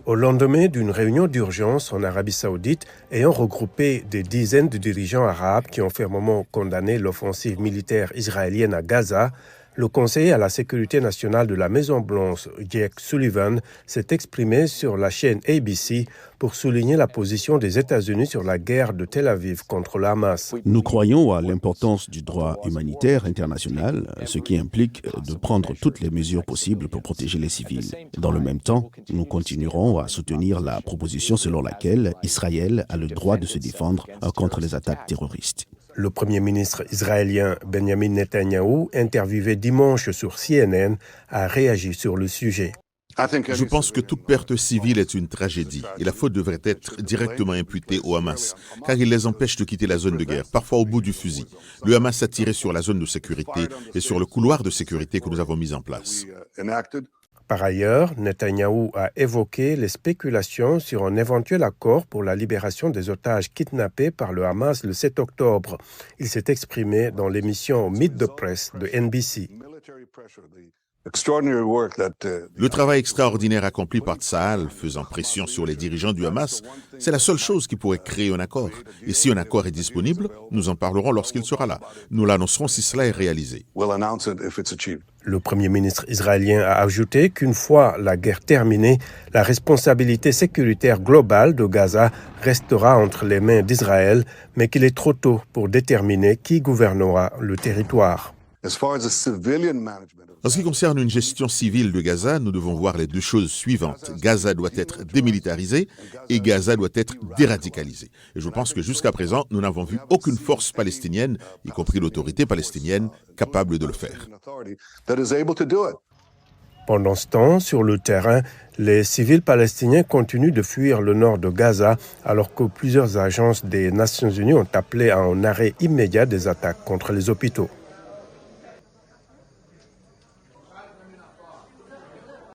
Au lendemain d'une réunion d'urgence en Arabie Saoudite ayant regroupé des dizaines de dirigeants arabes qui ont fermement condamné l'offensive militaire israélienne à Gaza, le conseiller à la sécurité nationale de la Maison-Blanche, Jake Sullivan, s'est exprimé sur la chaîne ABC pour souligner la position des États-Unis sur la guerre de Tel Aviv contre le Hamas. Nous croyons à l'importance du droit humanitaire international, ce qui implique de prendre toutes les mesures possibles pour protéger les civils. Dans le même temps, nous continuerons à soutenir la proposition selon laquelle Israël a le droit de se défendre contre les attaques terroristes. Le Premier ministre israélien Benjamin Netanyahou, interviewé dimanche sur CNN, a réagi sur le sujet. Je pense que toute perte civile est une tragédie et la faute devrait être directement imputée au Hamas, car il les empêche de quitter la zone de guerre, parfois au bout du fusil. Le Hamas a tiré sur la zone de sécurité et sur le couloir de sécurité que nous avons mis en place. Par ailleurs, Netanyahou a évoqué les spéculations sur un éventuel accord pour la libération des otages kidnappés par le Hamas le 7 octobre. Il s'est exprimé dans l'émission Meet the Press de NBC. Le travail extraordinaire accompli par Tsahal, faisant pression sur les dirigeants du Hamas, c'est la seule chose qui pourrait créer un accord. Et si un accord est disponible, nous en parlerons lorsqu'il sera là. Nous l'annoncerons si cela est réalisé. Le Premier ministre israélien a ajouté qu'une fois la guerre terminée, la responsabilité sécuritaire globale de Gaza restera entre les mains d'Israël, mais qu'il est trop tôt pour déterminer qui gouvernera le territoire. En ce qui concerne une gestion civile de Gaza, nous devons voir les deux choses suivantes. Gaza doit être démilitarisé et Gaza doit être déradicalisé. Et je pense que jusqu'à présent, nous n'avons vu aucune force palestinienne, y compris l'autorité palestinienne, capable de le faire. Pendant ce temps, sur le terrain, les civils palestiniens continuent de fuir le nord de Gaza alors que plusieurs agences des Nations Unies ont appelé à un arrêt immédiat des attaques contre les hôpitaux.